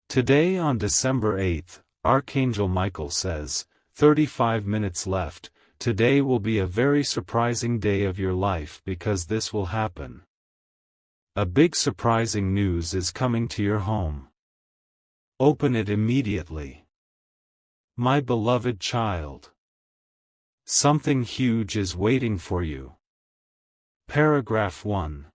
Today on December 8th, Archangel Michael says, 35 minutes left. Today will be a very surprising day of your life because this will happen. A big surprising news is coming to your home. Open it immediately. My beloved child. Something huge is waiting for you. Paragraph 1.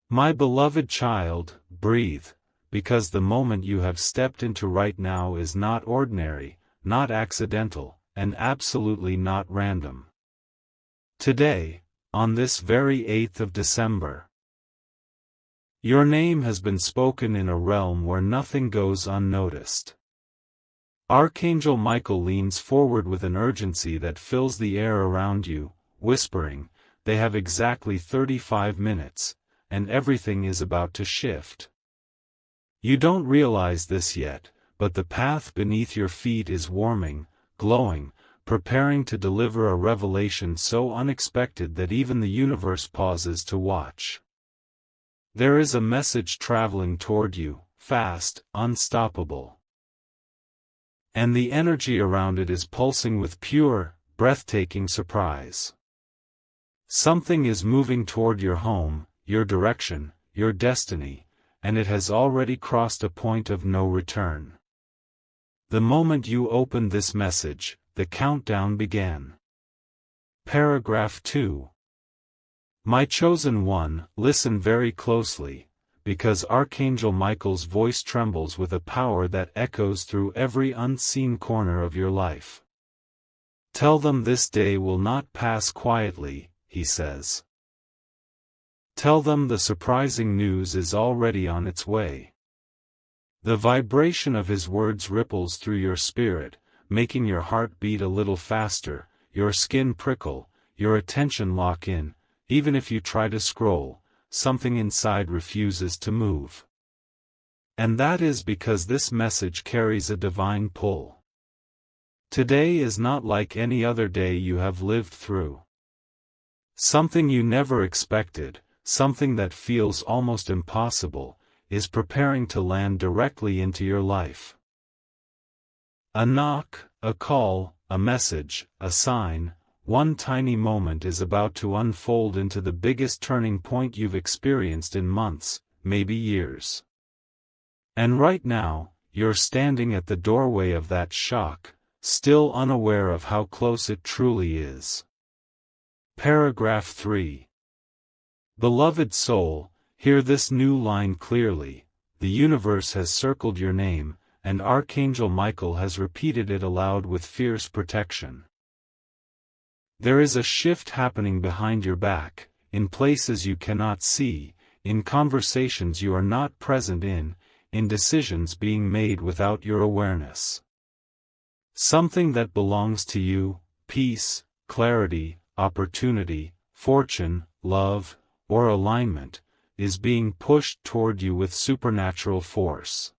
My beloved child, breathe, because the moment you have stepped into right now is not ordinary, not accidental, and absolutely not random. Today, on this very 8th of December, your name has been spoken in a realm where nothing goes unnoticed. Archangel Michael leans forward with an urgency that fills the air around you, whispering, they have exactly 35 minutes, and everything is about to shift. You don't realize this yet, but the path beneath your feet is warming, glowing, preparing to deliver a revelation so unexpected that even the universe pauses to watch. There is a message traveling toward you, fast, unstoppable. And the energy around it is pulsing with pure, breathtaking surprise. Something is moving toward your home, your direction, your destiny, and it has already crossed a point of no return. The moment you opened this message, the countdown began. Paragraph 2. My chosen one, listen very closely, because Archangel Michael's voice trembles with a power that echoes through every unseen corner of your life. Tell them this day will not pass quietly, he says. Tell them the surprising news is already on its way. The vibration of his words ripples through your spirit, making your heart beat a little faster, your skin prickle, your attention lock in. Even if you try to scroll, something inside refuses to move. And that is because this message carries a divine pull. Today is not like any other day you have lived through. Something you never expected, something that feels almost impossible, is preparing to land directly into your life. A knock, a call, a message, a sign, one tiny moment is about to unfold into the biggest turning point you've experienced in months, maybe years. And right now, you're standing at the doorway of that shock, still unaware of how close it truly is. Paragraph 3. Beloved soul, hear this new line clearly. The universe has circled your name, and Archangel Michael has repeated it aloud with fierce protection. There is a shift happening behind your back, in places you cannot see, in conversations you are not present in decisions being made without your awareness. Something that belongs to you, peace, clarity, opportunity, fortune, love, or alignment, is being pushed toward you with supernatural force.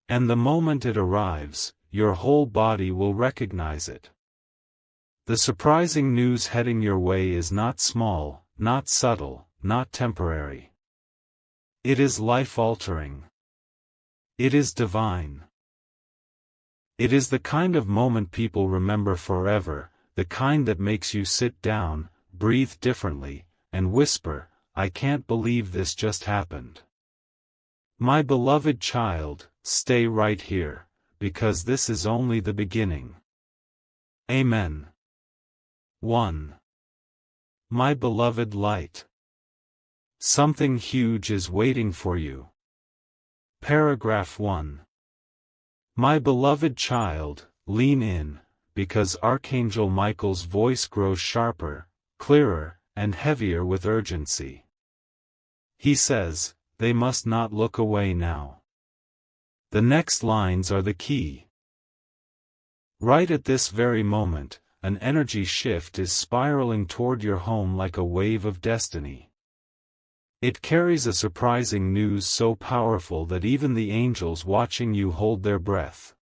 And the moment it arrives, your whole body will recognize it. The surprising news heading your way is not small, not subtle, not temporary. It is life-altering. It is divine. It is the kind of moment people remember forever, the kind that makes you sit down, breathe differently, and whisper, I can't believe this just happened. My beloved child, stay right here, because this is only the beginning. Amen. 1. My beloved light. Something huge is waiting for you. Paragraph 1. My beloved child, lean in, because Archangel Michael's voice grows sharper, clearer, and heavier with urgency. He says, they must not look away now. The next lines are the key. Right at this very moment, an energy shift is spiraling toward your home like a wave of destiny. It carries a surprising news so powerful that even the angels watching you hold their breath.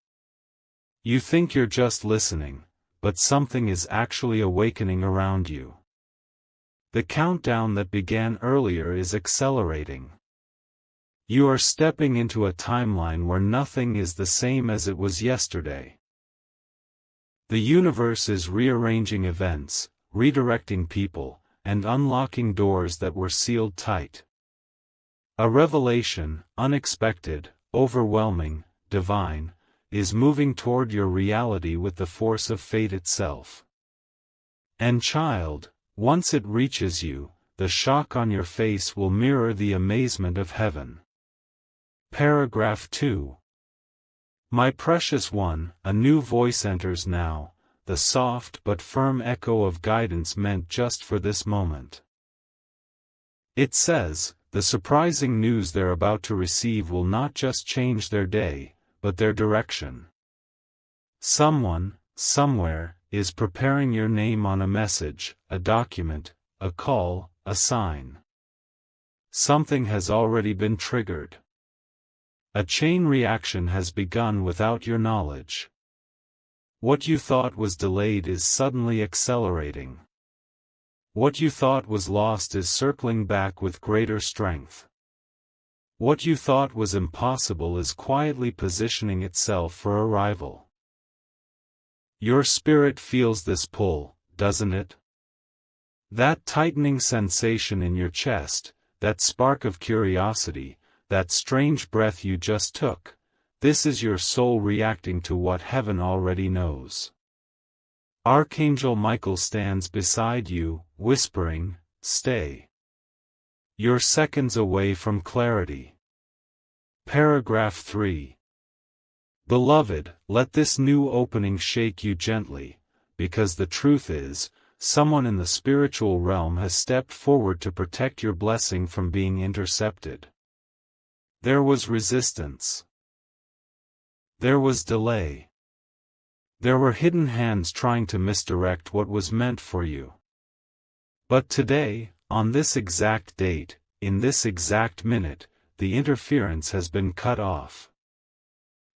You think you're just listening, but something is actually awakening around you. The countdown that began earlier is accelerating. You are stepping into a timeline where nothing is the same as it was yesterday. The universe is rearranging events, redirecting people, and unlocking doors that were sealed tight. A revelation, unexpected, overwhelming, divine, is moving toward your reality with the force of fate itself. And child, once it reaches you, the shock on your face will mirror the amazement of heaven. Paragraph 2. My precious one, a new voice enters now, the soft but firm echo of guidance meant just for this moment. It says, the surprising news they're about to receive will not just change their day, but their direction. Someone, somewhere, is preparing your name on a message, a document, a call, a sign. Something has already been triggered. A chain reaction has begun without your knowledge. What you thought was delayed is suddenly accelerating. What you thought was lost is circling back with greater strength. What you thought was impossible is quietly positioning itself for arrival. Your spirit feels this pull, doesn't it? That tightening sensation in your chest, that spark of curiosity, that strange breath you just took, this is your soul reacting to what heaven already knows. Archangel Michael stands beside you, whispering, "Stay." You're seconds away from clarity. Paragraph 3. Beloved, let this new opening shake you gently, because the truth is, someone in the spiritual realm has stepped forward to protect your blessing from being intercepted. There was resistance. There was delay. There were hidden hands trying to misdirect what was meant for you. But today, on this exact date, in this exact minute, the interference has been cut off.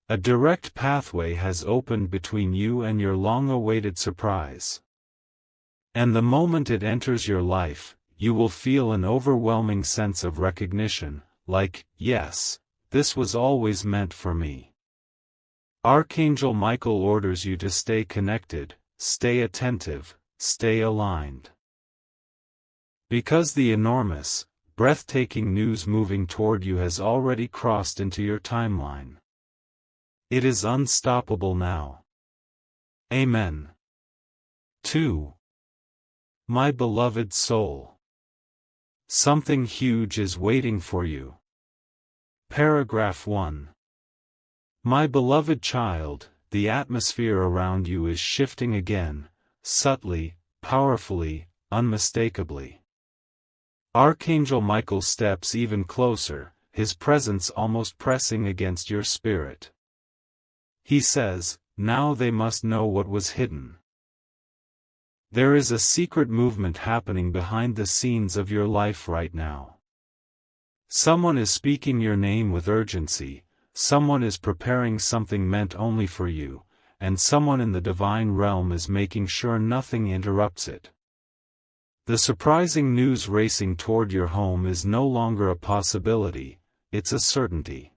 A direct pathway has opened between you and your long-awaited surprise. And the moment it enters your life, you will feel an overwhelming sense of recognition, like, yes, this was always meant for me. Archangel Michael orders you to stay connected, stay attentive, stay aligned. Because the enormous, breathtaking news moving toward you has already crossed into your timeline. It is unstoppable now. Amen. 2. My beloved soul. Something huge is waiting for you. Paragraph 1. My beloved child, the atmosphere around you is shifting again, subtly, powerfully, unmistakably. Archangel Michael steps even closer, his presence almost pressing against your spirit. He says, now they must know what was hidden. There is a secret movement happening behind the scenes of your life right now. Someone is speaking your name with urgency, someone is preparing something meant only for you, and someone in the divine realm is making sure nothing interrupts it. The surprising news racing toward your home is no longer a possibility, it's a certainty.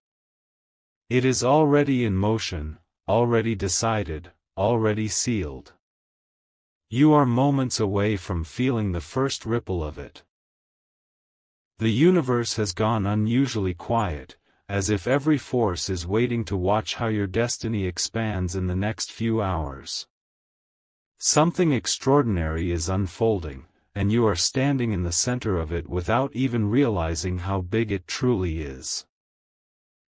It is already in motion, already decided, already sealed. You are moments away from feeling the first ripple of it. The universe has gone unusually quiet, as if every force is waiting to watch how your destiny expands in the next few hours. Something extraordinary is unfolding, and you are standing in the center of it without even realizing how big it truly is.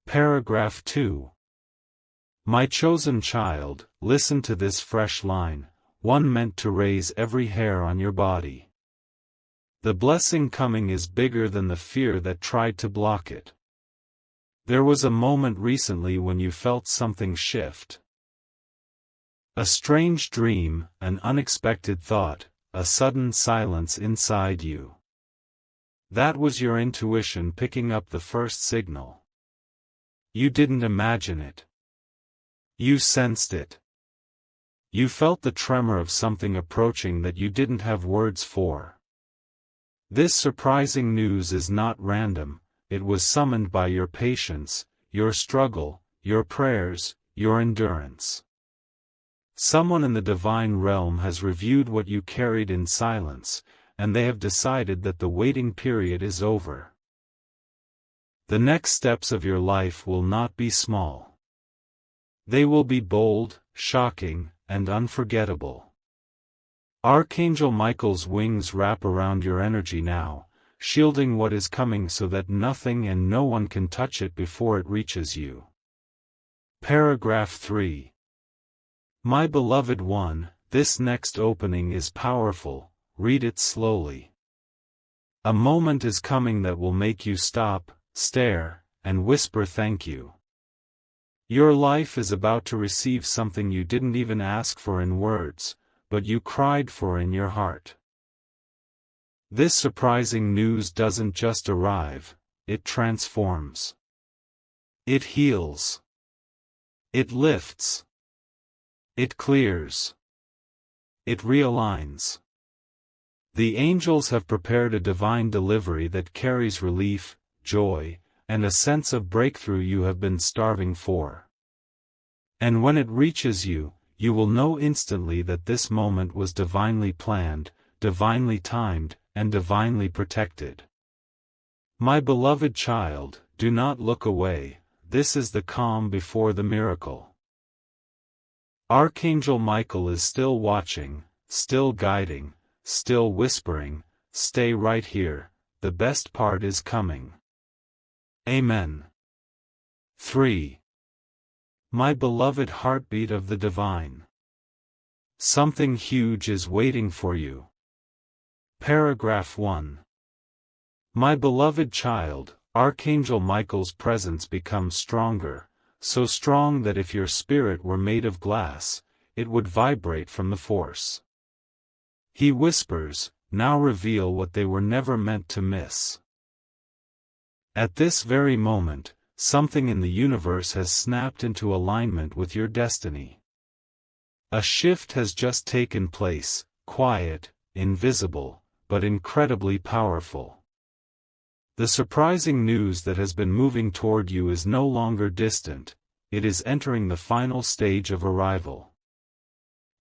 Paragraph 2. My chosen child, listen to this fresh line, one meant to raise every hair on your body. The blessing coming is bigger than the fear that tried to block it. There was a moment recently when you felt something shift. A strange dream, an unexpected thought, a sudden silence inside you. That was your intuition picking up the first signal. You didn't imagine it. You sensed it. You felt the tremor of something approaching that you didn't have words for. This surprising news is not random, it was summoned by your patience, your struggle, your prayers, your endurance. Someone in the divine realm has reviewed what you carried in silence, and they have decided that the waiting period is over. The next steps of your life will not be small. They will be bold, shocking, and unforgettable. Archangel Michael's wings wrap around your energy now, shielding what is coming so that nothing and no one can touch it before it reaches you. Paragraph 3. My beloved one, this next opening is powerful, read it slowly. A moment is coming that will make you stop, stare, and whisper thank you. Your life is about to receive something you didn't even ask for in words, but you cried for in your heart. This surprising news doesn't just arrive, it transforms. It heals. It lifts. It clears. It realigns. The angels have prepared a divine delivery that carries relief, joy, and a sense of breakthrough you have been starving for. And when it reaches you, you will know instantly that this moment was divinely planned, divinely timed, and divinely protected. My beloved child, do not look away, this is the calm before the miracle. Archangel Michael is still watching, still guiding, still whispering, stay right here, the best part is coming. Amen. 3. My beloved heartbeat of the divine. Something huge is waiting for you. Paragraph 1. My beloved child, Archangel Michael's presence becomes stronger, so strong that if your spirit were made of glass, it would vibrate from the force. He whispers, now reveal what they were never meant to miss. At this very moment, something in the universe has snapped into alignment with your destiny. A shift has just taken place, quiet, invisible, but incredibly powerful. The surprising news that has been moving toward you is no longer distant, it is entering the final stage of arrival.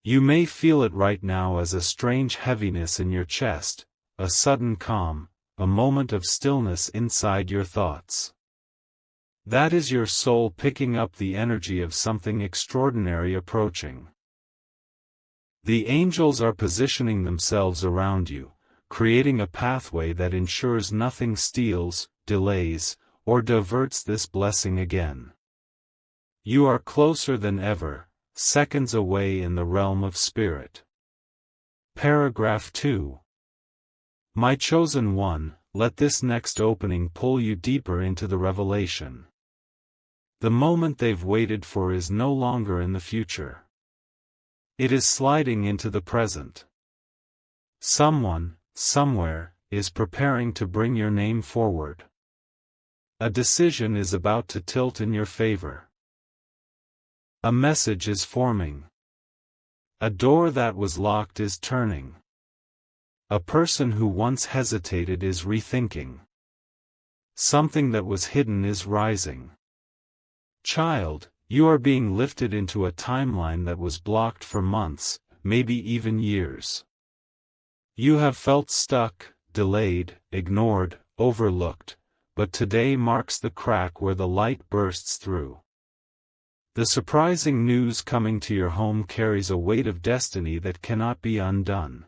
You may feel it right now as a strange heaviness in your chest, a sudden calm, a moment of stillness inside your thoughts. That is your soul picking up the energy of something extraordinary approaching. The angels are positioning themselves around you, creating a pathway that ensures nothing steals, delays, or diverts this blessing again. You are closer than ever, seconds away in the realm of spirit. Paragraph 2. My chosen one, let this next opening pull you deeper into the revelation. The moment they've waited for is no longer in the future. It is sliding into the present. Someone, somewhere, is preparing to bring your name forward. A decision is about to tilt in your favor. A message is forming. A door that was locked is turning. A person who once hesitated is rethinking. Something that was hidden is rising. Child, you are being lifted into a timeline that was blocked for months, maybe even years. You have felt stuck, delayed, ignored, overlooked, but today marks the crack where the light bursts through. The surprising news coming to your home carries a weight of destiny that cannot be undone.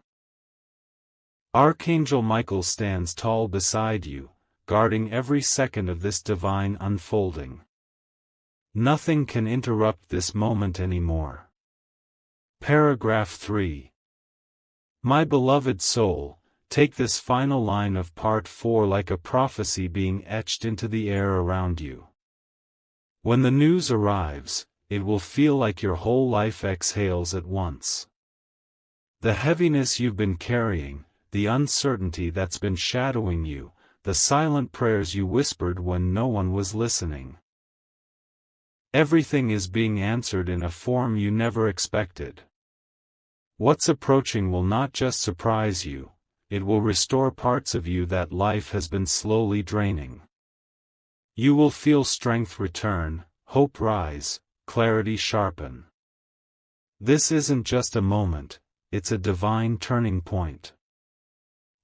Archangel Michael stands tall beside you, guarding every second of this divine unfolding. Nothing can interrupt this moment anymore. Paragraph 3. My beloved soul, take this final line of part 4 like a prophecy being etched into the air around you. When the news arrives, it will feel like your whole life exhales at once. The heaviness you've been carrying, the uncertainty that's been shadowing you, the silent prayers you whispered when no one was listening. Everything is being answered in a form you never expected. What's approaching will not just surprise you, it will restore parts of you that life has been slowly draining. You will feel strength return, hope rise, clarity sharpen. This isn't just a moment, it's a divine turning point.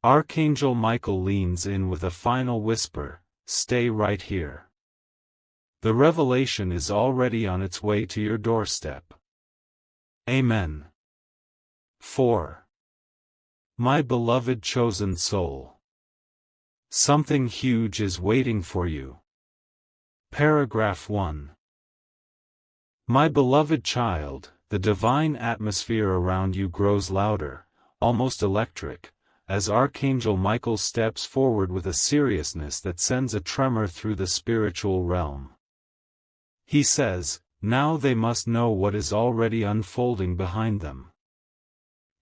Archangel Michael leans in with a final whisper, "Stay right here." The revelation is already on its way to your doorstep. Amen. 4. My beloved chosen soul. Something huge is waiting for you. Paragraph 1. My beloved child, the divine atmosphere around you grows louder, almost electric, as Archangel Michael steps forward with a seriousness that sends a tremor through the spiritual realm. He says, now they must know what is already unfolding behind them.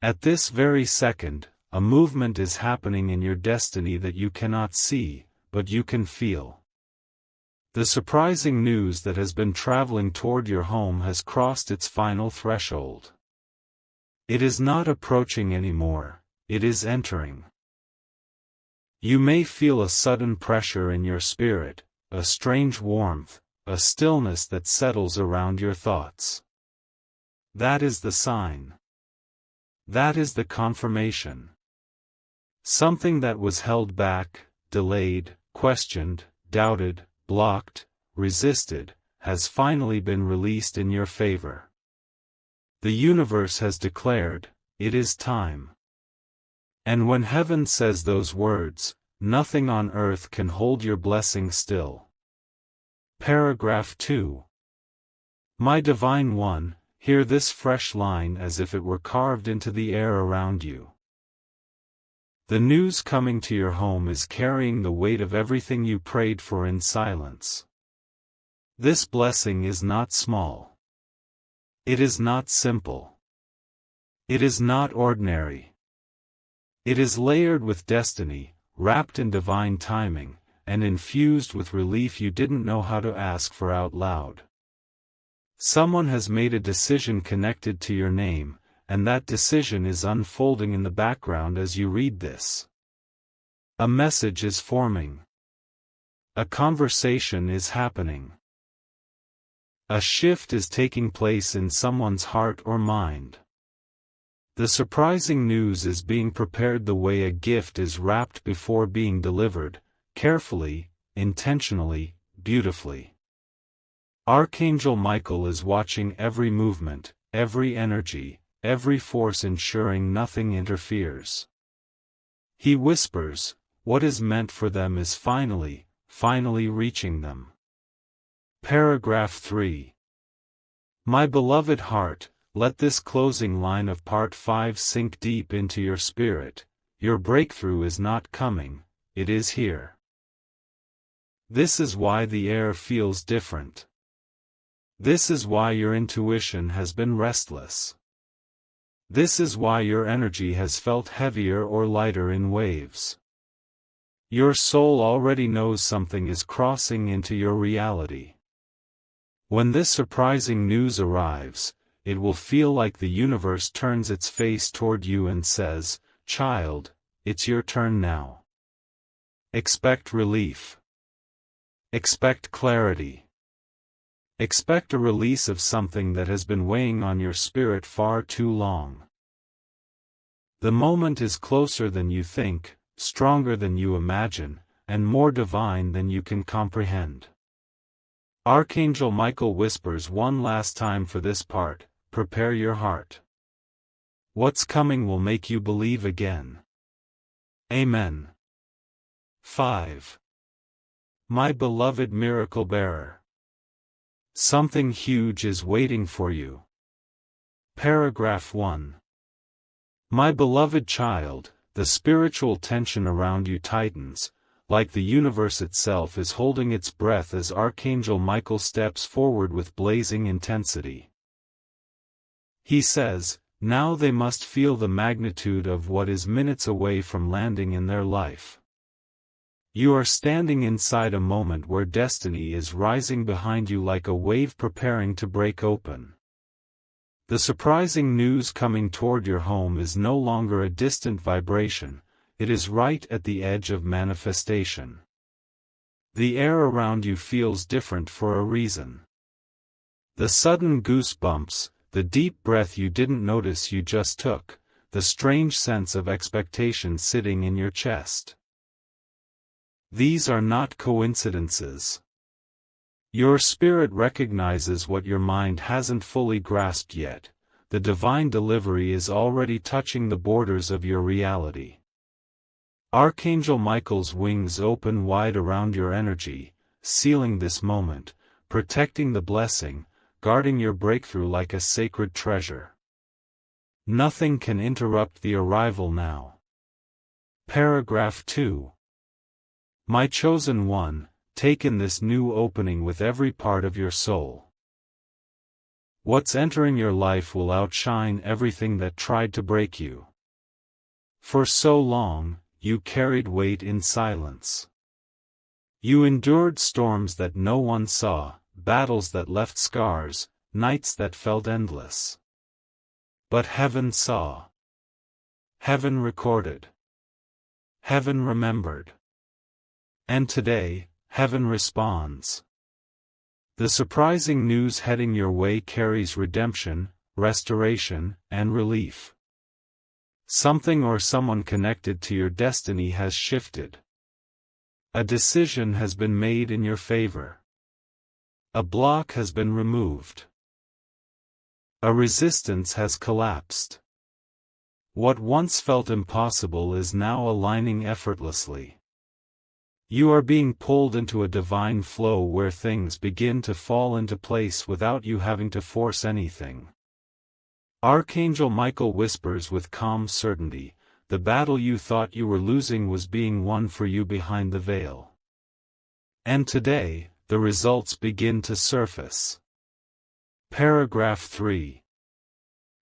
At this very second, a movement is happening in your destiny that you cannot see, but you can feel. The surprising news that has been traveling toward your home has crossed its final threshold. It is not approaching anymore, it is entering. You may feel a sudden pressure in your spirit, a strange warmth, a stillness that settles around your thoughts. That is the sign. That is the confirmation. Something that was held back, delayed, questioned, doubted, blocked, resisted, has finally been released in your favor. The universe has declared, it is time. And when heaven says those words, nothing on earth can hold your blessing still. Paragraph 2. My Divine One, hear this fresh line as if it were carved into the air around you. The news coming to your home is carrying the weight of everything you prayed for in silence. This blessing is not small. It is not simple. It is not ordinary. It is layered with destiny, wrapped in divine timing, and infused with relief you didn't know how to ask for out loud. Someone has made a decision connected to your name, and that decision is unfolding in the background as you read this. A message is forming. A conversation is happening. A shift is taking place in someone's heart or mind. The surprising news is being prepared the way a gift is wrapped before being delivered, carefully, intentionally, beautifully. Archangel Michael is watching every movement, every energy, every force, ensuring nothing interferes. He whispers, what is meant for them is finally reaching them. Paragraph 3. My beloved heart, let this closing line of Part 5 sink deep into your spirit. Your breakthrough is not coming, it is here. This is why the air feels different. This is why your intuition has been restless. This is why your energy has felt heavier or lighter in waves. Your soul already knows something is crossing into your reality. When this surprising news arrives, it will feel like the universe turns its face toward you and says, child, it's your turn now. Expect relief. Expect clarity. Expect a release of something that has been weighing on your spirit far too long. The moment is closer than you think, stronger than you imagine, and more divine than you can comprehend. Archangel Michael whispers one last time for this part, prepare your heart. What's coming will make you believe again. Amen. 5. My beloved miracle bearer. Something huge is waiting for you. Paragraph 1. My beloved child, the spiritual tension around you tightens, like the universe itself is holding its breath as Archangel Michael steps forward with blazing intensity. He says, now they must feel the magnitude of what is minutes away from landing in their life. You are standing inside a moment where destiny is rising behind you like a wave preparing to break open. The surprising news coming toward your home is no longer a distant vibration, it is right at the edge of manifestation. The air around you feels different for a reason. The sudden goosebumps, the deep breath you didn't notice you just took, the strange sense of expectation sitting in your chest. These are not coincidences. Your spirit recognizes what your mind hasn't fully grasped yet. The divine delivery is already touching the borders of your reality. Archangel Michael's wings open wide around your energy, sealing this moment, protecting the blessing, guarding your breakthrough like a sacred treasure. Nothing can interrupt the arrival now. Paragraph 2. My chosen one, take in this new opening with every part of your soul. What's entering your life will outshine everything that tried to break you. For so long, you carried weight in silence. You endured storms that no one saw, battles that left scars, nights that felt endless. But heaven saw. Heaven recorded. Heaven remembered. And today, heaven responds. The surprising news heading your way carries redemption, restoration, and relief. Something or someone connected to your destiny has shifted. A decision has been made in your favor. A block has been removed. A resistance has collapsed. What once felt impossible is now aligning effortlessly. You are being pulled into a divine flow where things begin to fall into place without you having to force anything. Archangel Michael whispers with calm certainty, the battle you thought you were losing was being won for you behind the veil. And today, the results begin to surface. Paragraph 3.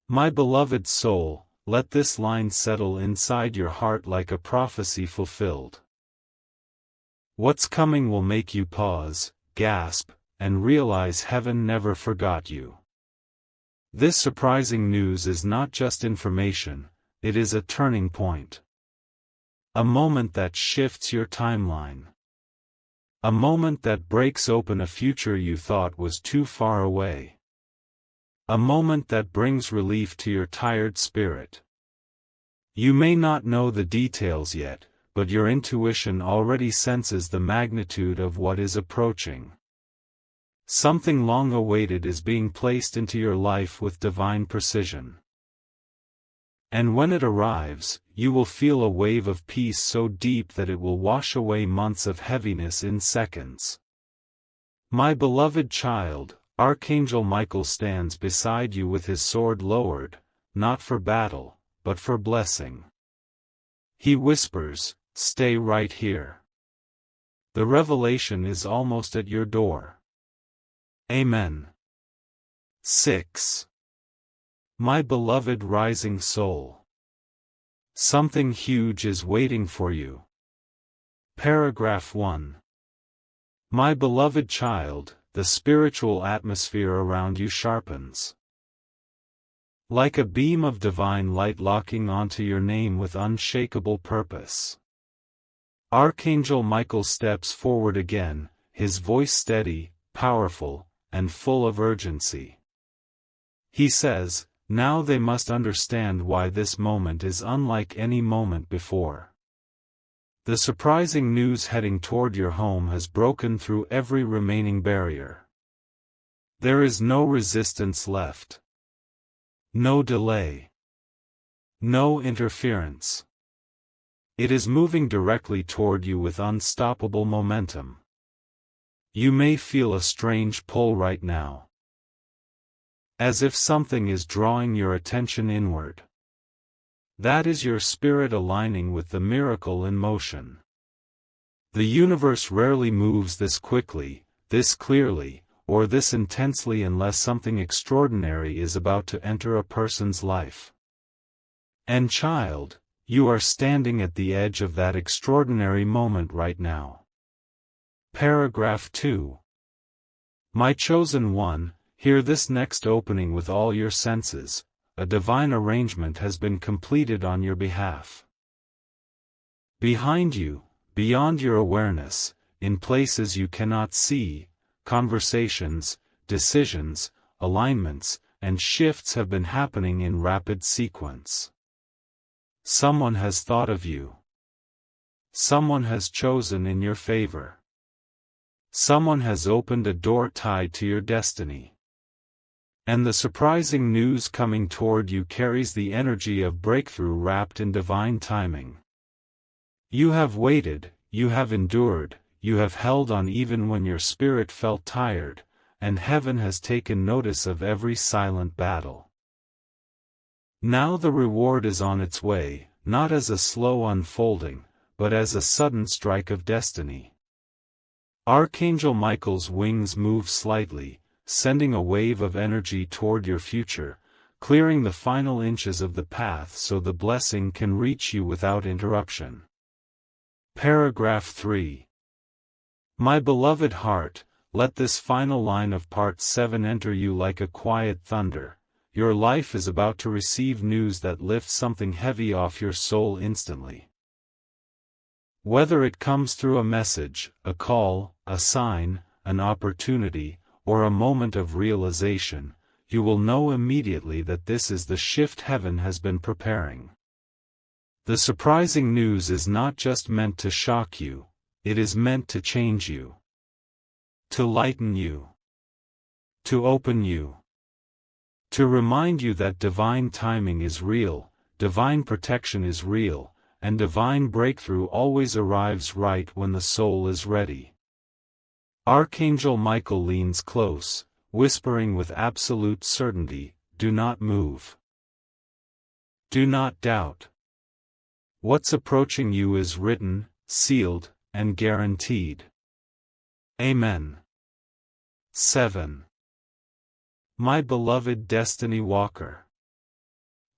My beloved soul, let this line settle inside your heart like a prophecy fulfilled. What's coming will make you pause, gasp, and realize heaven never forgot you. This surprising news is not just information, it is a turning point. A moment that shifts your timeline. A moment that breaks open a future you thought was too far away. A moment that brings relief to your tired spirit. You may not know the details yet, but your intuition already senses the magnitude of what is approaching. Something long awaited is being placed into your life with divine precision. And when it arrives, you will feel a wave of peace so deep that it will wash away months of heaviness in seconds. My beloved child, Archangel Michael stands beside you with his sword lowered, not for battle, but for blessing. He whispers, stay right here. The revelation is almost at your door. Amen. 6. My beloved rising soul. Something huge is waiting for you. Paragraph 1. My beloved child, the spiritual atmosphere around you sharpens. Like a beam of divine light locking onto your name with unshakable purpose. Archangel Michael steps forward again, his voice steady, powerful, and full of urgency. He says, now they must understand why this moment is unlike any moment before. The surprising news heading toward your home has broken through every remaining barrier. There is no resistance left. No delay. No interference. It is moving directly toward you with unstoppable momentum. You may feel a strange pull right now. As if something is drawing your attention inward. That is your spirit aligning with the miracle in motion. The universe rarely moves this quickly, this clearly, or this intensely unless something extraordinary is about to enter a person's life. And child, you are standing at the edge of that extraordinary moment right now. Paragraph 2. My chosen one, hear this next opening with all your senses. A divine arrangement has been completed on your behalf. Behind you, beyond your awareness, in places you cannot see. Conversations, decisions, alignments, and shifts have been happening in rapid sequence. Someone has thought of you. Someone has chosen in your favor. Someone has opened a door tied to your destiny. And the surprising news coming toward you carries the energy of breakthrough wrapped in divine timing. You have waited, you have endured, you have held on even when your spirit felt tired, and heaven has taken notice of every silent battle. Now the reward is on its way, not as a slow unfolding, but as a sudden strike of destiny. Archangel Michael's wings move slightly, sending a wave of energy toward your future, clearing the final inches of the path so the blessing can reach you without interruption. Paragraph 3. My beloved heart, let this final line of Part 7 enter you like a quiet thunder. Your life is about to receive news that lifts something heavy off your soul instantly. Whether it comes through a message, a call, a sign, an opportunity, or a moment of realization, you will know immediately that this is the shift heaven has been preparing. The surprising news is not just meant to shock you, it is meant to change you, to lighten you, to open you, to remind you that divine timing is real, divine protection is real, and divine breakthrough always arrives right when the soul is ready. Archangel Michael leans close, whispering with absolute certainty, do not move. Do not doubt. What's approaching you is written, sealed, and guaranteed. Amen. 7. My beloved Destiny Walker.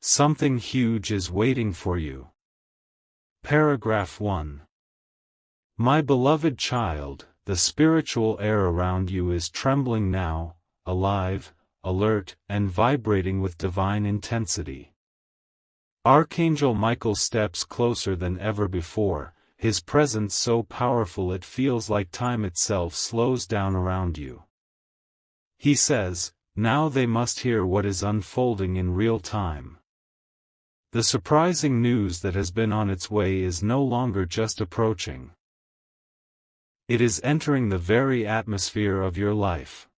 Something huge is waiting for you. Paragraph 1. My beloved child, the spiritual air around you is trembling now, alive, alert, and vibrating with divine intensity. Archangel Michael steps closer than ever before, his presence so powerful it feels like time itself slows down around you. He says, now they must hear what is unfolding in real time. The surprising news that has been on its way is no longer just approaching. It is entering the very atmosphere of your life.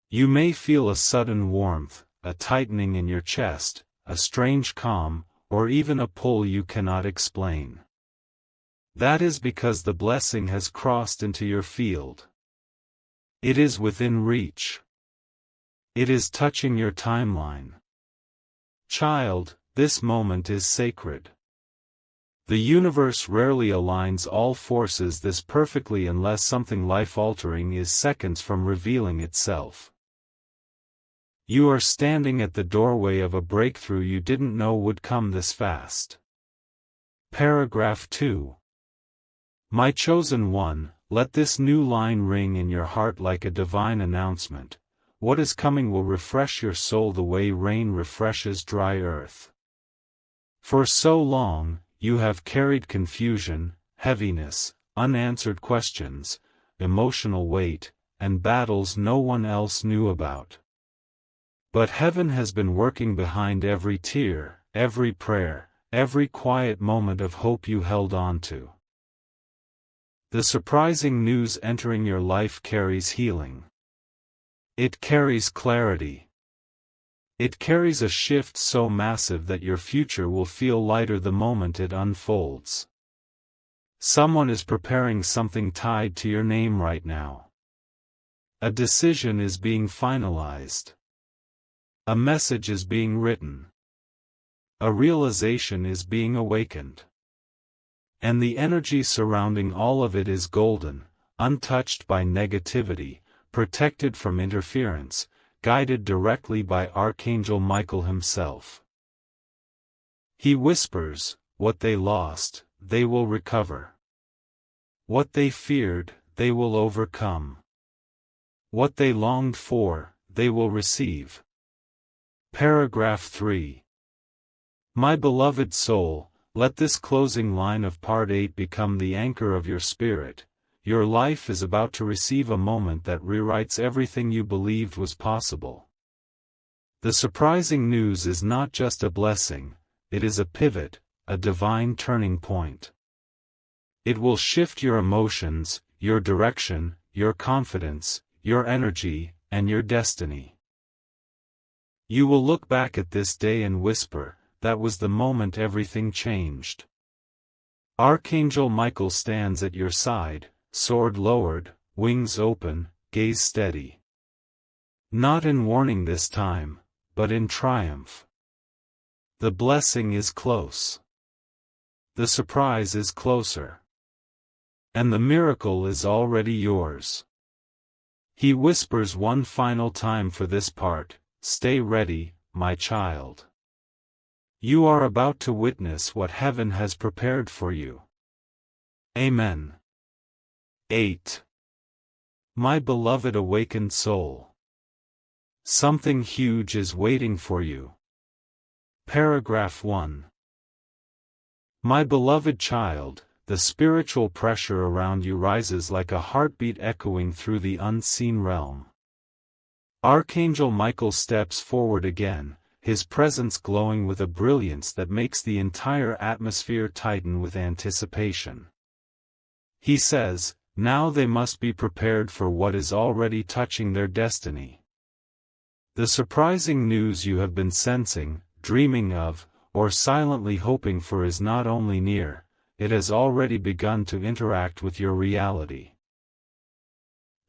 You may feel a sudden warmth, a tightening in your chest, a strange calm, or even a pull you cannot explain. That is because the blessing has crossed into your field. It is within reach. It is touching your timeline. Child, this moment is sacred. The universe rarely aligns all forces this perfectly unless something life-altering is seconds from revealing itself. You are standing at the doorway of a breakthrough you didn't know would come this fast. Paragraph 2. My chosen one, let this new line ring in your heart like a divine announcement. What is coming will refresh your soul the way rain refreshes dry earth. For so long, you have carried confusion, heaviness, unanswered questions, emotional weight, and battles no one else knew about. But heaven has been working behind every tear, every prayer, every quiet moment of hope you held on to. The surprising news entering your life carries healing. It carries clarity. It carries a shift so massive that your future will feel lighter the moment it unfolds. Someone is preparing something tied to your name right now. A decision is being finalized. A message is being written. A realization is being awakened. And the energy surrounding all of it is golden, untouched by negativity, protected from interference, guided directly by Archangel Michael himself. He whispers, what they lost, they will recover. What they feared, they will overcome. What they longed for, they will receive. Paragraph 3. My beloved soul, let this closing line of Part 8 become the anchor of your spirit. your life is about to receive a moment that rewrites everything you believed was possible. The surprising news is not just a blessing, it is a pivot, a divine turning point. It will shift your emotions, your direction, your confidence, your energy, and your destiny. You will look back at this day and whisper, "That was the moment everything changed." Archangel Michael stands at your side, sword lowered, wings open, gaze steady. Not in warning this time, but in triumph. The blessing is close. The surprise is closer. And the miracle is already yours. He whispers one final time for this part, "Stay ready, my child. You are about to witness what heaven has prepared for you." Amen. 8. My beloved awakened soul. Something huge is waiting for you. Paragraph 1. My beloved child, the spiritual pressure around you rises like a heartbeat echoing through the unseen realm. Archangel Michael steps forward again, his presence glowing with a brilliance that makes the entire atmosphere tighten with anticipation. He says, now they must be prepared for what is already touching their destiny. The surprising news you have been sensing, dreaming of, or silently hoping for is not only near, it has already begun to interact with your reality.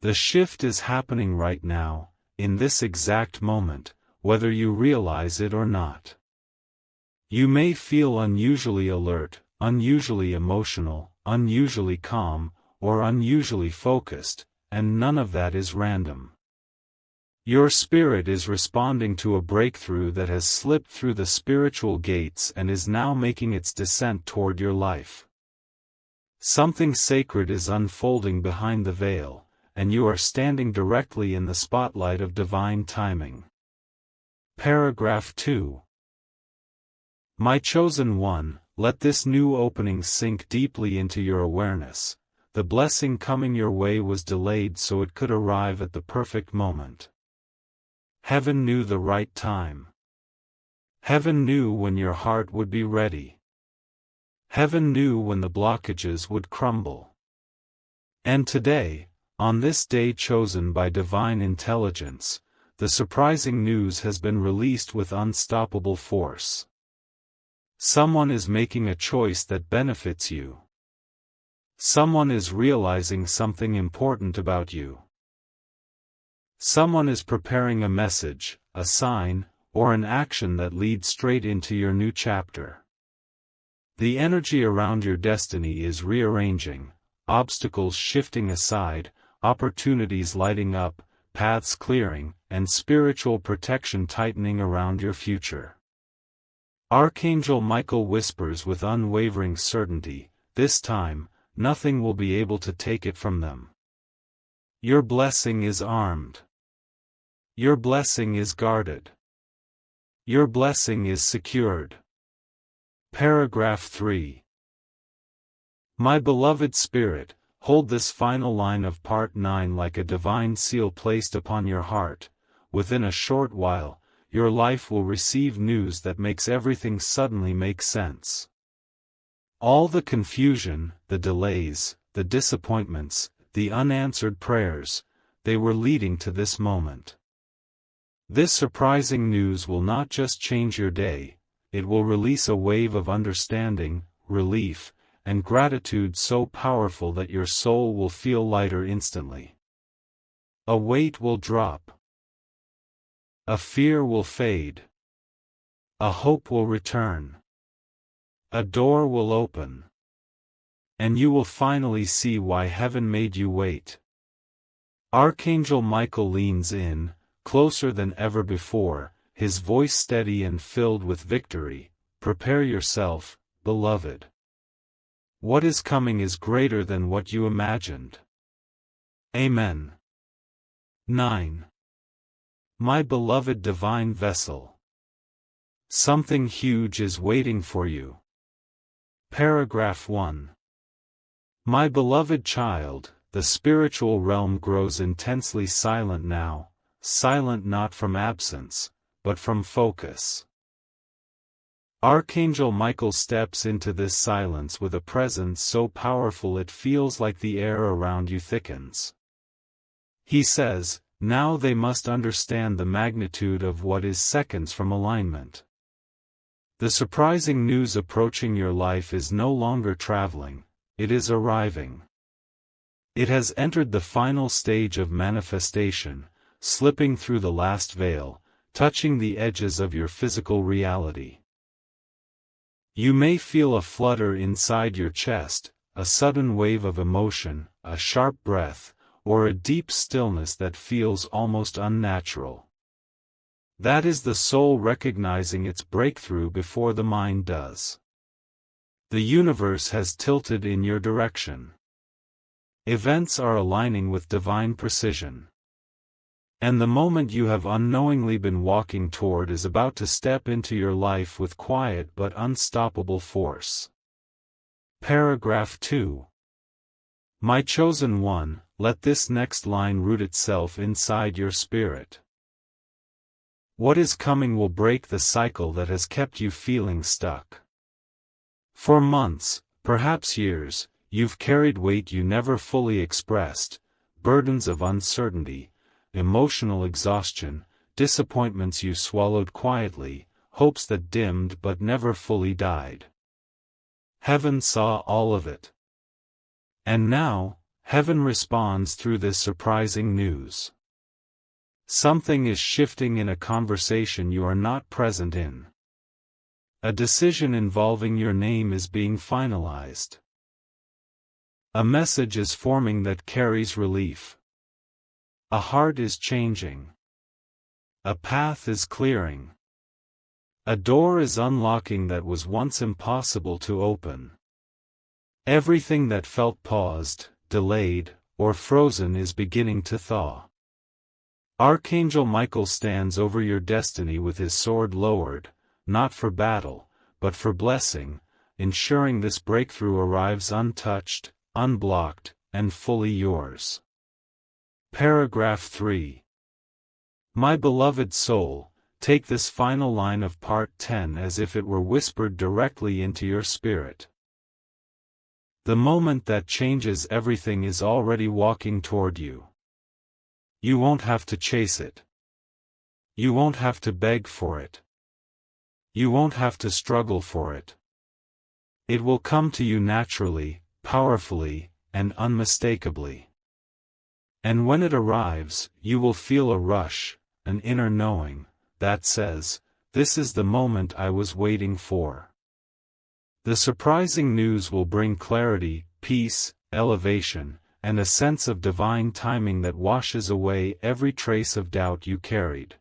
The shift is happening right now, in this exact moment, whether you realize it or not. You may feel unusually alert, unusually emotional, unusually calm, or unusually focused, and none of that is random. Your spirit is responding to a breakthrough that has slipped through the spiritual gates and is now making its descent toward your life. Something sacred is unfolding behind the veil, and you are standing directly in the spotlight of divine timing. Paragraph 2. My chosen one, let this new opening sink deeply into your awareness. The blessing coming your way was delayed so it could arrive at the perfect moment. Heaven knew the right time. Heaven knew when your heart would be ready. Heaven knew when the blockages would crumble. And today, on this day chosen by divine intelligence, the surprising news has been released with unstoppable force. Someone is making a choice that benefits you. Someone is realizing something important about you. Someone is preparing a message, a sign, or an action that leads straight into your new chapter. The energy around your destiny is rearranging, obstacles shifting aside, opportunities lighting up, paths clearing, and spiritual protection tightening around your future. Archangel Michael whispers with unwavering certainty, this time, nothing will be able to take it from them. Your blessing is armed. Your blessing is guarded. Your blessing is secured. Paragraph 3. My beloved spirit, hold this final line of part 9 like a divine seal placed upon your heart. Within a short while, your life will receive news that makes everything suddenly make sense. All the confusion, the delays, the disappointments, the unanswered prayers, they were leading to this moment. This surprising news will not just change your day, it will release a wave of understanding, relief, and gratitude so powerful that your soul will feel lighter instantly. A weight will drop. A fear will fade. A hope will return. A door will open. And you will finally see why heaven made you wait. Archangel Michael leans in, closer than ever before, his voice steady and filled with victory. Prepare yourself, beloved. What is coming is greater than what you imagined. Amen. 9. My beloved divine vessel. Something huge is waiting for you. Paragraph 1. My beloved child, the spiritual realm grows intensely silent now, silent not from absence, but from focus. Archangel Michael steps into this silence with a presence so powerful it feels like the air around you thickens. He says, now they must understand the magnitude of what is seconds from alignment. The surprising news approaching your life is no longer traveling, it is arriving. It has entered the final stage of manifestation, slipping through the last veil, touching the edges of your physical reality. You may feel a flutter inside your chest, a sudden wave of emotion, a sharp breath, or a deep stillness that feels almost unnatural. That is the soul recognizing its breakthrough before the mind does. The universe has tilted in your direction. Events are aligning with divine precision. And the moment you have unknowingly been walking toward is about to step into your life with quiet but unstoppable force. Paragraph 2. My chosen one, let this next line root itself inside your spirit. What is coming will break the cycle that has kept you feeling stuck. For months, perhaps years, you've carried weight you never fully expressed, burdens of uncertainty, emotional exhaustion, disappointments you swallowed quietly, hopes that dimmed but never fully died. Heaven saw all of it. And now, heaven responds through this surprising news. Something is shifting in a conversation you are not present in. A decision involving your name is being finalized. A message is forming that carries relief. A heart is changing. A path is clearing. A door is unlocking that was once impossible to open. Everything that felt paused, delayed, or frozen is beginning to thaw. Archangel Michael stands over your destiny with his sword lowered, not for battle, but for blessing, ensuring this breakthrough arrives untouched, unblocked, and fully yours. Paragraph 3. My beloved soul, take this final line of Part 10 as if it were whispered directly into your spirit. The moment that changes everything is already walking toward you. You won't have to chase it. You won't have to beg for it. You won't have to struggle for it. It will come to you naturally, powerfully, and unmistakably. And when it arrives, you will feel a rush, an inner knowing, that says, this is the moment I was waiting for. The surprising news will bring clarity, peace, elevation, and a sense of divine timing that washes away every trace of doubt you carried.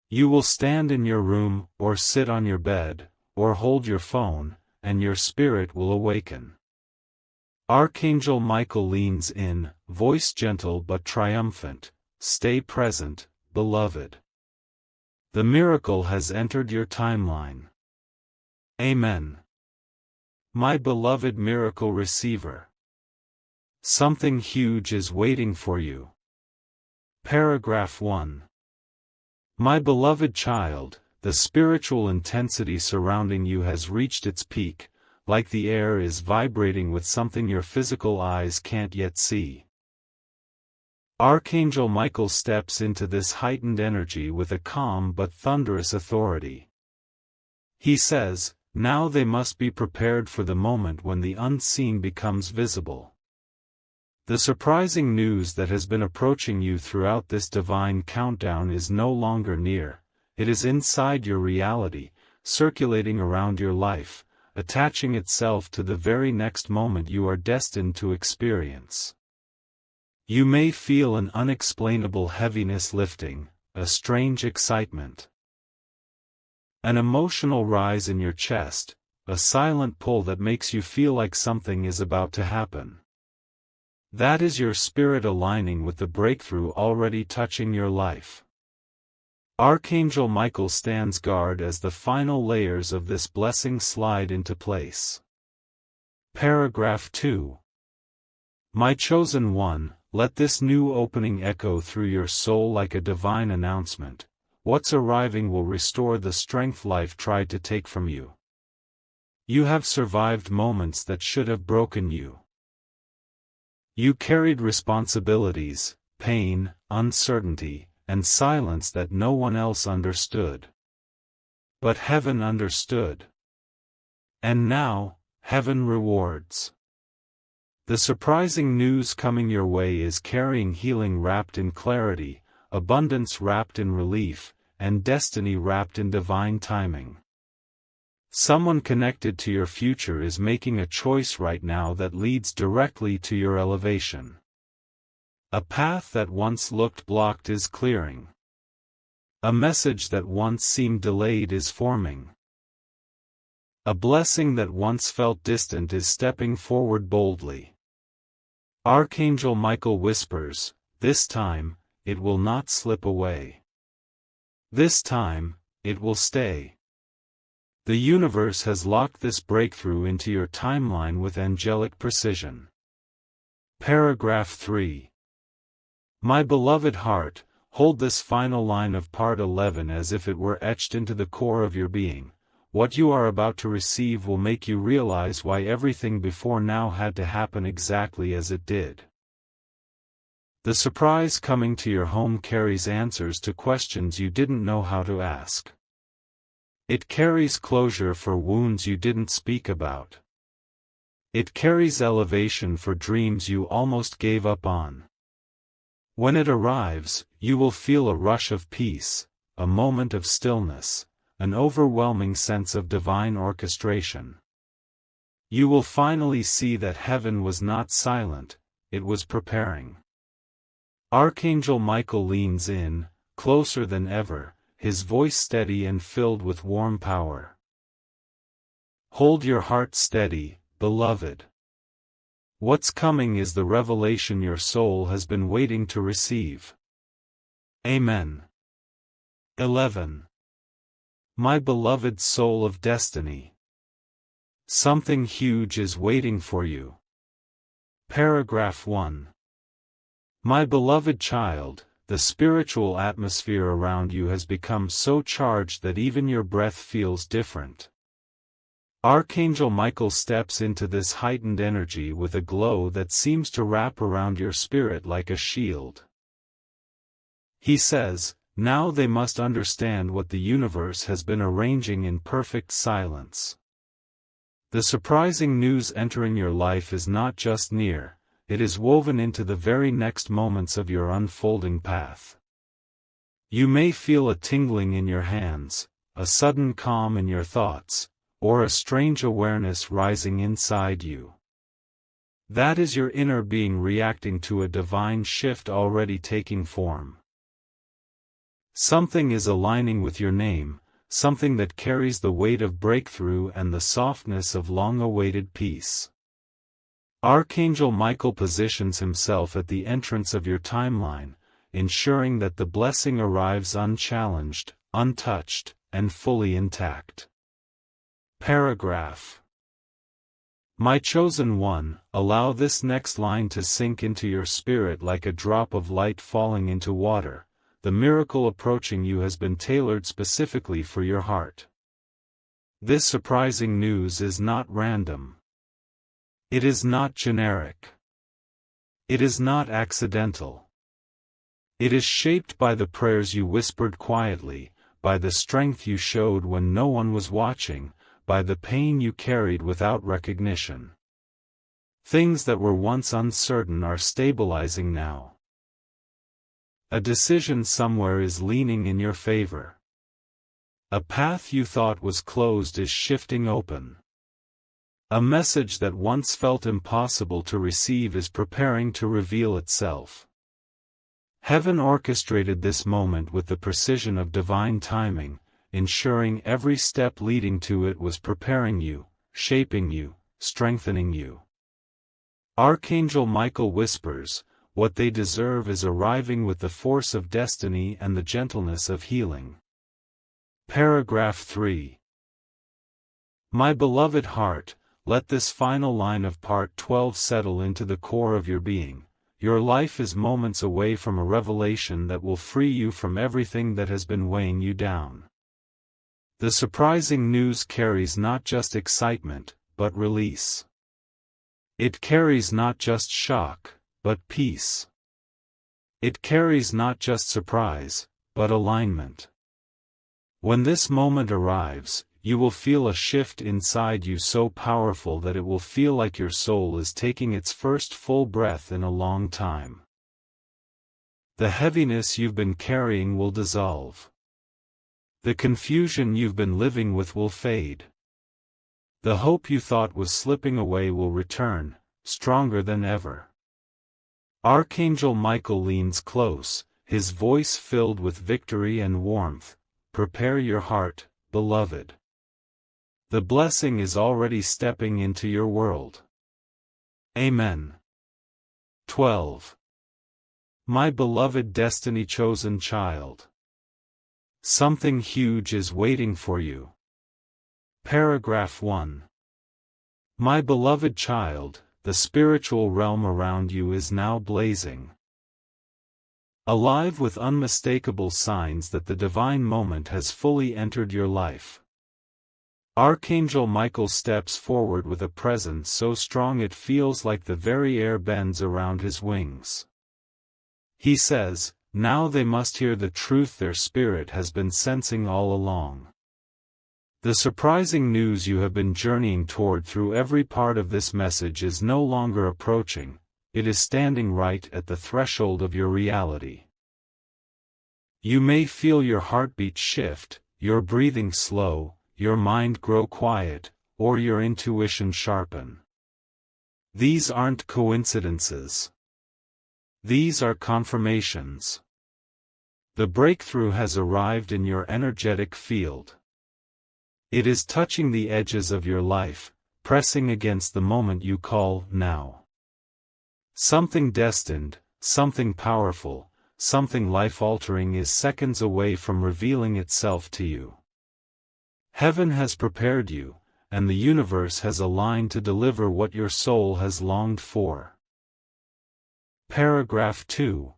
You will stand in your room, or sit on your bed, or hold your phone, and your spirit will awaken. Archangel Michael leans in, voice gentle but triumphant, stay present, beloved. The miracle has entered your timeline. Amen. My beloved miracle receiver. Something huge is waiting for you. Paragraph 1. My beloved child, the spiritual intensity surrounding you has reached its peak, like the air is vibrating with something your physical eyes can't yet see. Archangel Michael steps into this heightened energy with a calm but thunderous authority. He says, now they must be prepared for the moment when the unseen becomes visible. The surprising news that has been approaching you throughout this divine countdown is no longer near, it is inside your reality, circulating around your life, attaching itself to the very next moment you are destined to experience. You may feel an unexplainable heaviness lifting, a strange excitement. An emotional rise in your chest, a silent pull that makes you feel like something is about to happen. That is your spirit aligning with the breakthrough already touching your life. Archangel Michael stands guard as the final layers of this blessing slide into place. Paragraph 2. My chosen one, let this new opening echo through your soul like a divine announcement. What's arriving will restore the strength life tried to take from you. You have survived moments that should have broken you. You carried responsibilities, pain, uncertainty, and silence that no one else understood. But heaven understood. And now, heaven rewards. The surprising news coming your way is carrying healing wrapped in clarity, abundance wrapped in relief, and destiny wrapped in divine timing. Someone connected to your future is making a choice right now that leads directly to your elevation. A path that once looked blocked is clearing. A message that once seemed delayed is forming. A blessing that once felt distant is stepping forward boldly. Archangel Michael whispers, "This time, it will not slip away. This time, it will stay." The universe has locked this breakthrough into your timeline with angelic precision. Paragraph 3. My beloved heart, hold this final line of part 11 as if it were etched into the core of your being. What you are about to receive will make you realize why everything before now had to happen exactly as it did. The surprise coming to your home carries answers to questions you didn't know how to ask. It carries closure for wounds you didn't speak about. It carries elevation for dreams you almost gave up on. When it arrives, you will feel a rush of peace, a moment of stillness, an overwhelming sense of divine orchestration. You will finally see that heaven was not silent, it was preparing. Archangel Michael leans in, closer than ever, his voice steady and filled with warm power. Hold your heart steady, beloved. What's coming is the revelation your soul has been waiting to receive. Amen. 11. My beloved soul of destiny. Something huge is waiting for you. Paragraph 1. My beloved child, the spiritual atmosphere around you has become so charged that even your breath feels different. Archangel Michael steps into this heightened energy with a glow that seems to wrap around your spirit like a shield. He says, now they must understand what the universe has been arranging in perfect silence. The surprising news entering your life is not just near, it is woven into the very next moments of your unfolding path. You may feel a tingling in your hands, a sudden calm in your thoughts, or a strange awareness rising inside you. That is your inner being reacting to a divine shift already taking form. Something is aligning with your name, something that carries the weight of breakthrough and the softness of long-awaited peace. Archangel Michael positions himself at the entrance of your timeline, ensuring that the blessing arrives unchallenged, untouched, and fully intact. Paragraph. My chosen one, allow this next line to sink into your spirit like a drop of light falling into water. The miracle approaching you has been tailored specifically for your heart. This surprising news is not random. It is not generic. It is not accidental. It is shaped by the prayers you whispered quietly, by the strength you showed when no one was watching, by the pain you carried without recognition. Things that were once uncertain are stabilizing now. A decision somewhere is leaning in your favor. A path you thought was closed is shifting open. A message that once felt impossible to receive is preparing to reveal itself. Heaven orchestrated this moment with the precision of divine timing, ensuring every step leading to it was preparing you, shaping you, strengthening you. Archangel Michael whispers, what they deserve is arriving with the force of destiny and the gentleness of healing. Paragraph 3. My beloved heart, let this final line of part 12 settle into the core of your being. Your life is moments away from a revelation that will free you from everything that has been weighing you down. The surprising news carries not just excitement, but release. It carries not just shock, but peace. It carries not just surprise, but alignment. When this moment arrives, you will feel a shift inside you so powerful that it will feel like your soul is taking its first full breath in a long time. The heaviness you've been carrying will dissolve. The confusion you've been living with will fade. The hope you thought was slipping away will return, stronger than ever. Archangel Michael leans close, his voice filled with victory and warmth. Prepare your heart, beloved. The blessing is already stepping into your world. Amen. 12. My beloved destiny-chosen child. Something huge is waiting for you. Paragraph 1. My beloved child, the spiritual realm around you is now blazing. Alive with unmistakable signs that the divine moment has fully entered your life. Archangel Michael steps forward with a presence so strong it feels like the very air bends around his wings. He says, now they must hear the truth their spirit has been sensing all along. The surprising news you have been journeying toward through every part of this message is no longer approaching, it is standing right at the threshold of your reality. You may feel your heartbeat shift, your breathing slow, your mind grow quiet, or your intuition sharpen. These aren't coincidences. These are confirmations. The breakthrough has arrived in your energetic field. It is touching the edges of your life, pressing against the moment you call now. Something destined, something powerful, something life-altering is seconds away from revealing itself to you. Heaven has prepared you, and the universe has aligned to deliver what your soul has longed for. Paragraph 2.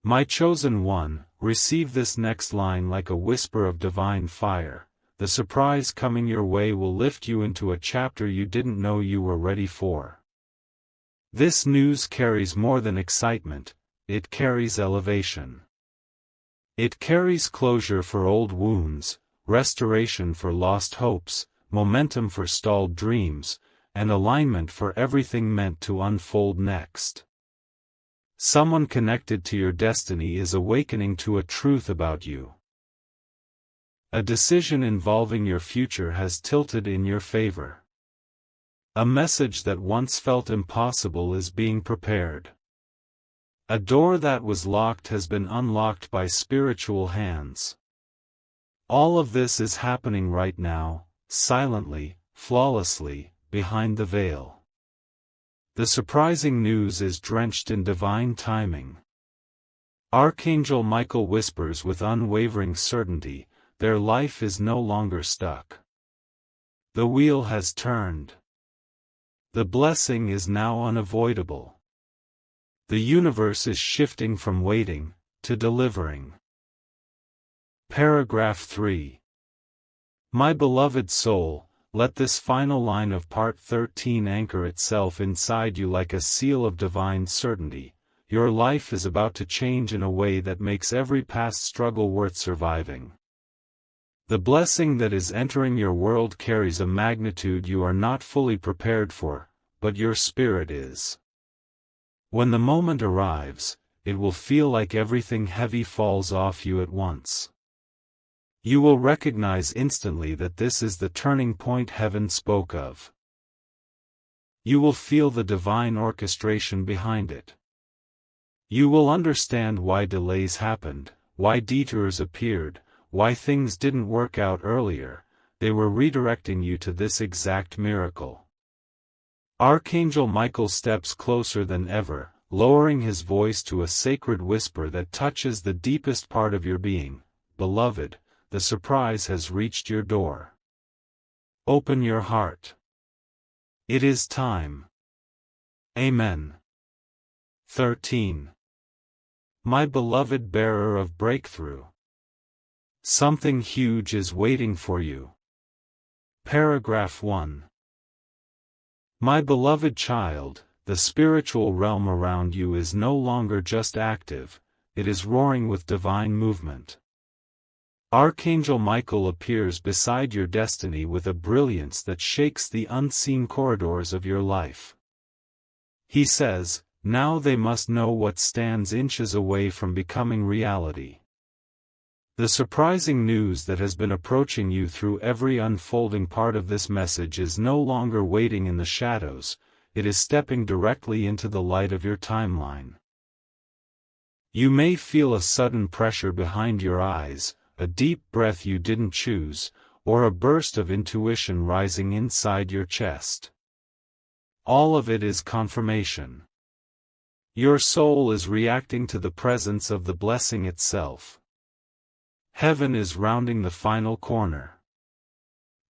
My chosen one, receive this next line like a whisper of divine fire. The surprise coming your way will lift you into a chapter you didn't know you were ready for. This news carries more than excitement, it carries elevation. It carries closure for old wounds, restoration for lost hopes, momentum for stalled dreams, and alignment for everything meant to unfold next. Someone connected to your destiny is awakening to a truth about you. A decision involving your future has tilted in your favor. A message that once felt impossible is being prepared. A door that was locked has been unlocked by spiritual hands. All of this is happening right now, silently, flawlessly, behind the veil. The surprising news is drenched in divine timing. Archangel Michael whispers with unwavering certainty, their life is no longer stuck. The wheel has turned. The blessing is now unavoidable. The universe is shifting from waiting to delivering. Paragraph 3. My beloved soul, let this final line of part 13 anchor itself inside you like a seal of divine certainty. Your life is about to change in a way that makes every past struggle worth surviving. The blessing that is entering your world carries a magnitude you are not fully prepared for, but your spirit is. When the moment arrives, it will feel like everything heavy falls off you at once. You will recognize instantly that this is the turning point heaven spoke of. You will feel the divine orchestration behind it. You will understand why delays happened, why detours appeared, why things didn't work out earlier. They were redirecting you to this exact miracle. Archangel Michael steps closer than ever, lowering his voice to a sacred whisper that touches the deepest part of your being. Beloved, the surprise has reached your door. Open your heart. It is time. Amen. 13. My beloved bearer of breakthrough. Something huge is waiting for you. Paragraph 1. My beloved child, the spiritual realm around you is no longer just active, it is roaring with divine movement. Archangel Michael appears beside your destiny with a brilliance that shakes the unseen corridors of your life. He says, now they must know what stands inches away from becoming reality. The surprising news that has been approaching you through every unfolding part of this message is no longer waiting in the shadows, it is stepping directly into the light of your timeline. You may feel a sudden pressure behind your eyes, a deep breath you didn't choose, or a burst of intuition rising inside your chest. All of it is confirmation. Your soul is reacting to the presence of the blessing itself. Heaven is rounding the final corner.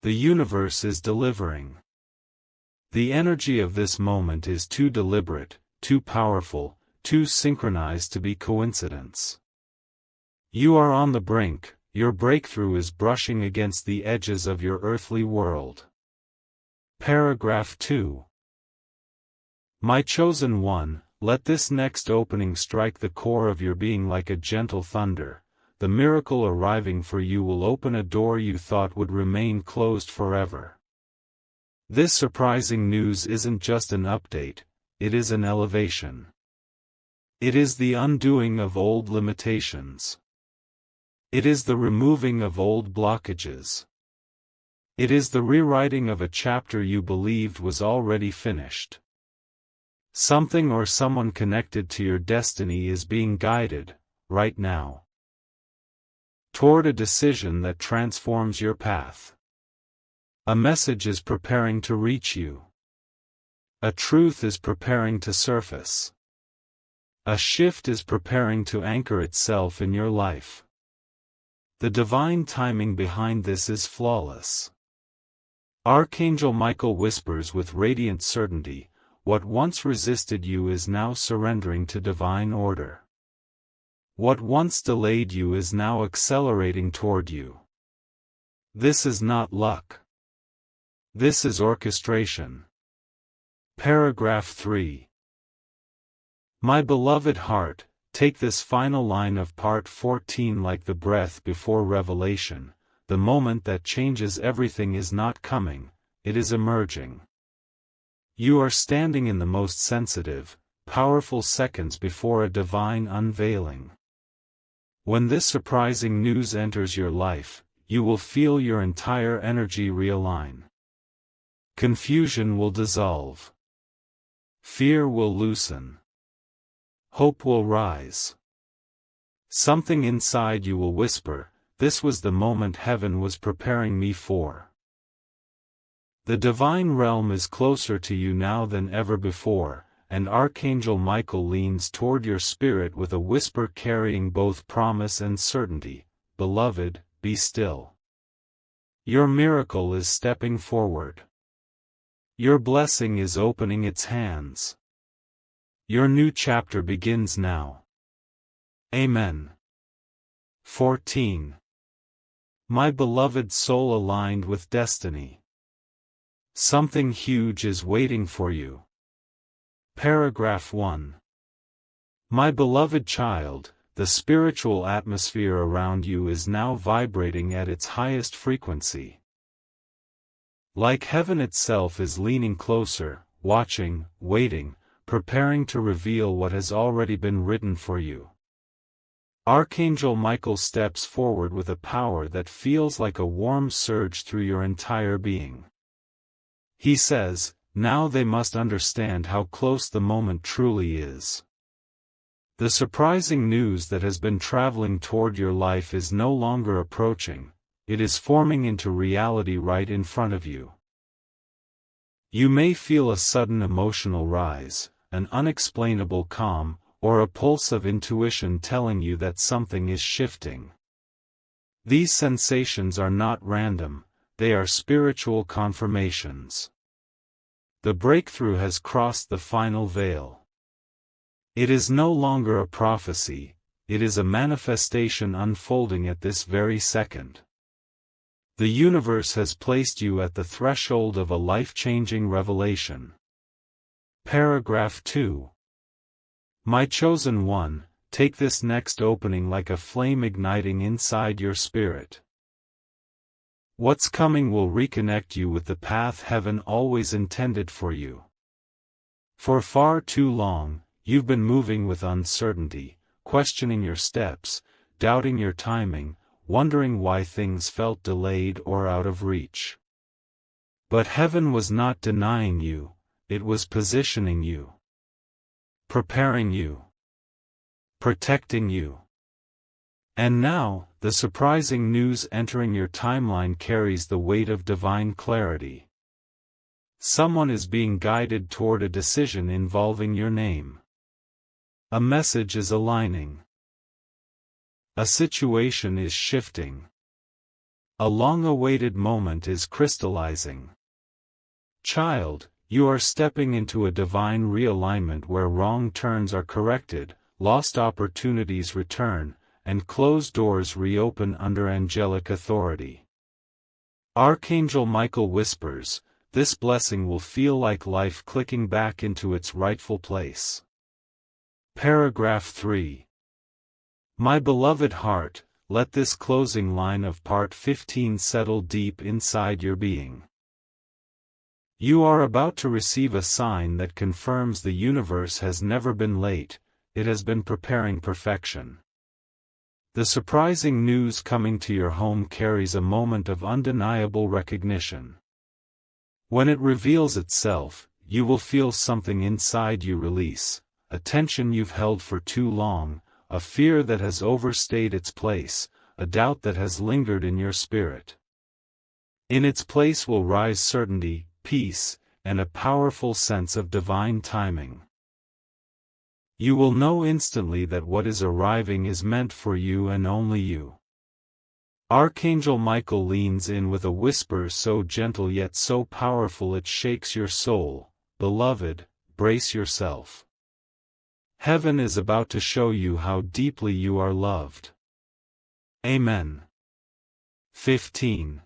The universe is delivering. The energy of this moment is too deliberate, too powerful, too synchronized to be coincidence. You are on the brink, your breakthrough is brushing against the edges of your earthly world. Paragraph 2. My chosen one, let this next opening strike the core of your being like a gentle thunder. The miracle arriving for you will open a door you thought would remain closed forever. This surprising news isn't just an update, it is an elevation. It is the undoing of old limitations. It is the removing of old blockages. It is the rewriting of a chapter you believed was already finished. Something or someone connected to your destiny is being guided, right now, toward a decision that transforms your path. A message is preparing to reach you. A truth is preparing to surface. A shift is preparing to anchor itself in your life. The divine timing behind this is flawless. Archangel Michael whispers with radiant certainty, what once resisted you is now surrendering to divine order. What once delayed you is now accelerating toward you. This is not luck. This is orchestration. Paragraph 3. My beloved heart, take this final line of part 14 like the breath before revelation. The moment that changes everything is not coming, it is emerging. You are standing in the most sensitive, powerful seconds before a divine unveiling. When this surprising news enters your life, you will feel your entire energy realign. Confusion will dissolve. Fear will loosen. Hope will rise. Something inside you will whisper, this was the moment heaven was preparing me for. The divine realm is closer to you now than ever before, and Archangel Michael leans toward your spirit with a whisper carrying both promise and certainty. Beloved, be still. Your miracle is stepping forward. Your blessing is opening its hands. Your new chapter begins now. Amen. 14. My beloved soul aligned with destiny. Something huge is waiting for you. Paragraph 1. My beloved child, the spiritual atmosphere around you is now vibrating at its highest frequency. Like heaven itself is leaning closer, watching, waiting, preparing to reveal what has already been written for you. Archangel Michael steps forward with a power that feels like a warm surge through your entire being. He says, now they must understand how close the moment truly is. The surprising news that has been traveling toward your life is no longer approaching, it is forming into reality right in front of you. You may feel a sudden emotional rise, an unexplainable calm, or a pulse of intuition telling you that something is shifting. These sensations are not random, they are spiritual confirmations. the breakthrough has crossed the final veil. It is no longer a prophecy, it is a manifestation unfolding at this very second. The universe has placed you at the threshold of a life-changing revelation. Paragraph 2. My chosen one, take this next opening like a flame igniting inside your spirit. What's coming will reconnect you with the path heaven always intended for you. For far too long, you've been moving with uncertainty, questioning your steps, doubting your timing, wondering why things felt delayed or out of reach. But heaven was not denying you, it was positioning you, preparing you, protecting you. And now, the surprising news entering your timeline carries the weight of divine clarity. Someone is being guided toward a decision involving your name. A message is aligning. A situation is shifting. A long-awaited moment is crystallizing. Child, you are stepping into a divine realignment where wrong turns are corrected, lost opportunities return, and closed doors reopen under angelic authority. Archangel Michael whispers, this blessing will feel like life clicking back into its rightful place. Paragraph 3. My beloved heart, let this closing line of part 15 settle deep inside your being. You are about to receive a sign that confirms the universe has never been late, it has been preparing perfection. The surprising news coming to your home carries a moment of undeniable recognition. When it reveals itself, you will feel something inside you release, a tension you've held for too long, a fear that has overstayed its place, a doubt that has lingered in your spirit. In its place will rise certainty, peace, and a powerful sense of divine timing. You will know instantly that what is arriving is meant for you and only you. Archangel Michael leans in with a whisper so gentle yet so powerful it shakes your soul. Beloved, brace yourself. Heaven is about to show you how deeply you are loved. Amen. 15.